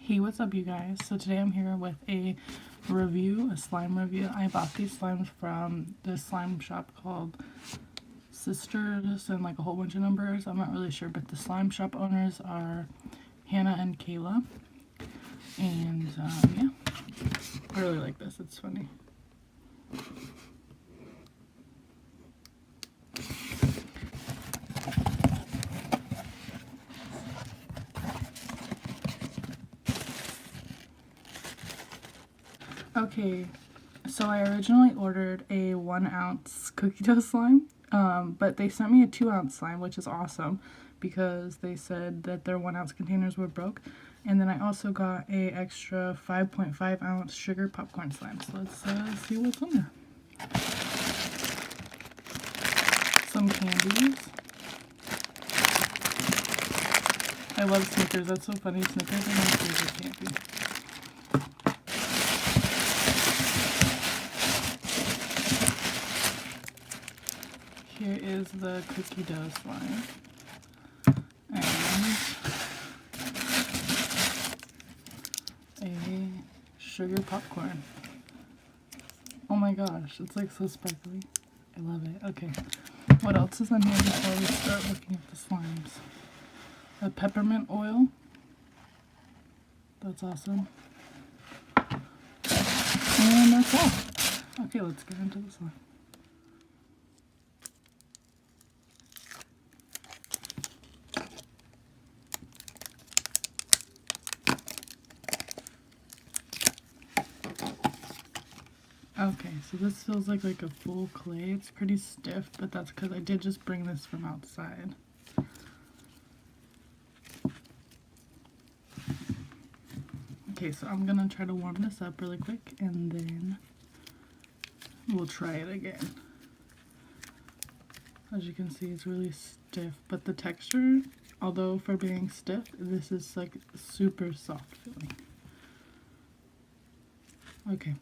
Hey, what's up you guys? So today I'm here with a review, a slime review. I bought these slimes from this slime shop called Sisters and like a whole bunch of numbers. I'm not really sure, but the slime shop owners are Hannah and Kayla. And yeah, I really like this. It's funny. Okay, so I originally ordered a 1 ounce cookie dough slime, but they sent me a 2 ounce slime, which is awesome because they said that their 1 ounce containers were broke. And then I also got a extra 5.5 ounce sugar popcorn slime. So let's see what's in there. Some candies. I love Snickers. That's so funny. Snickers are my favorite candy. Here is the cookie dough slime. And a sugar popcorn. Oh my gosh, it's like so sparkly. I love it. Okay, what else is in here before we start looking at the slimes? A peppermint oil. That's awesome. And that's all. Okay, let's get into the slime. Okay, so this feels like a full clay. It's pretty stiff, but that's because I did just bring this from outside. Okay, so I'm gonna try to warm this up really quick and then we'll try it again. As you can see, it's really stiff, but the texture, although for being stiff, this is like super soft feeling. Okay.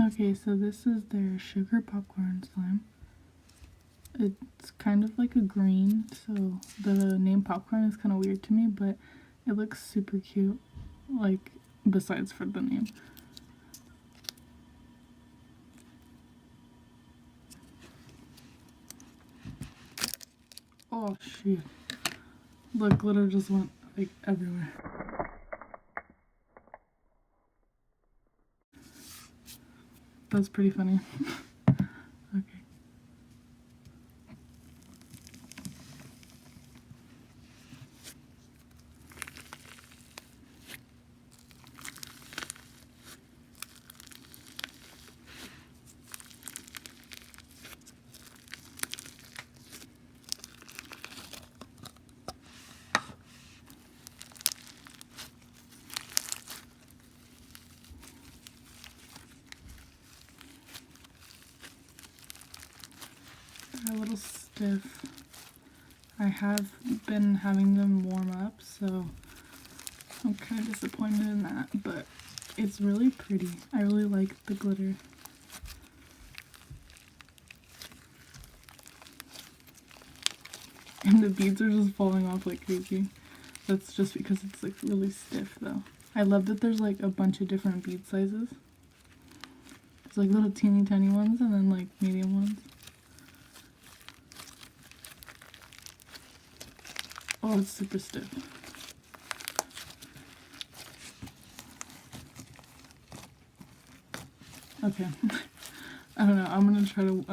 Okay, so this is their sugar popcorn slime. It's kind of like a green, so the name popcorn is kind of weird to me, but it looks super cute, like, besides for the name. Oh, shoot. The glitter just went, like, everywhere. That's pretty funny. Okay. They're a little stiff. I have been having them warm up, so I'm kind of disappointed in that, but it's really pretty. I really like the glitter. And the beads are just falling off like crazy. That's just because it's like really stiff though. I love that there's like a bunch of different bead sizes. There's like little teeny tiny ones and then like medium ones. Oh, it's super stiff. Okay. I don't know. I'm gonna try to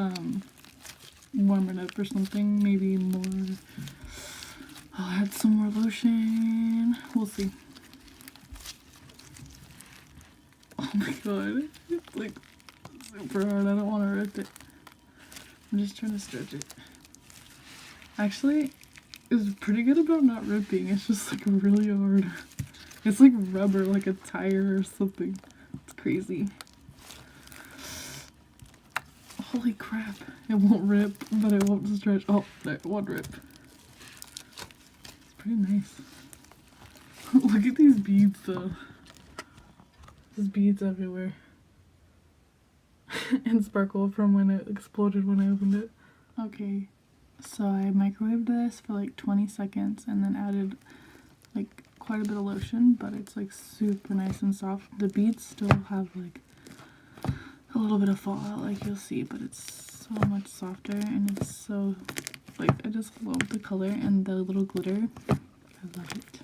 warm it up or something. Maybe more. I'll add some more lotion. We'll see. Oh my god. It's like super hard. I don't want to rip it. I'm just trying to stretch it. Actually, it's pretty good about not ripping. It's just like really hard. It's like rubber, like a tire or something. It's crazy. Holy crap. It won't rip, but it won't stretch. Oh, there, it won't rip. It's pretty nice. Look at these beads though. There's beads everywhere. And sparkle from when it exploded when I opened it. Okay, so I microwaved this for like 20 seconds and then added like quite a bit of lotion, but it's like super nice and soft. The beads still have like a little bit of fallout, like you'll see, but it's so much softer and it's so, like, I just love the color and the little glitter. I love it.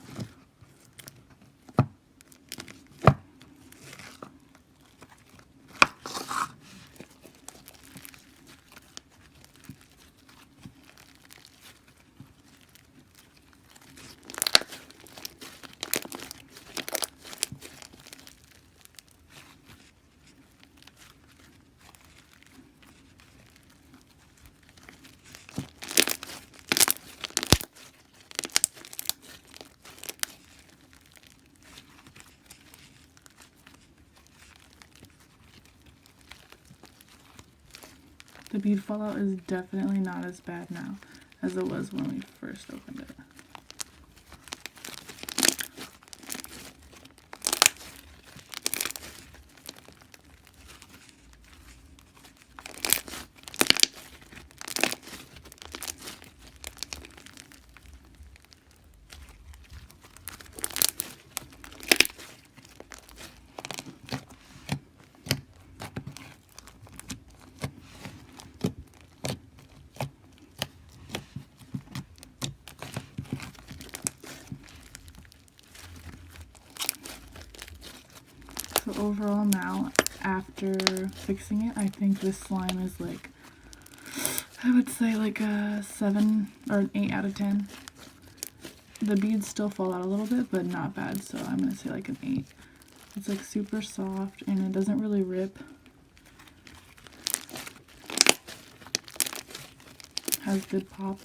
The bead fallout is definitely not as bad now as it was when we first opened it. So overall now, after fixing it, I think this slime is like, I would say like a 7 or an 8 out of 10. The beads still fall out a little bit, but not bad, so I'm going to say like an 8. It's like super soft and it doesn't really rip. Has good pop.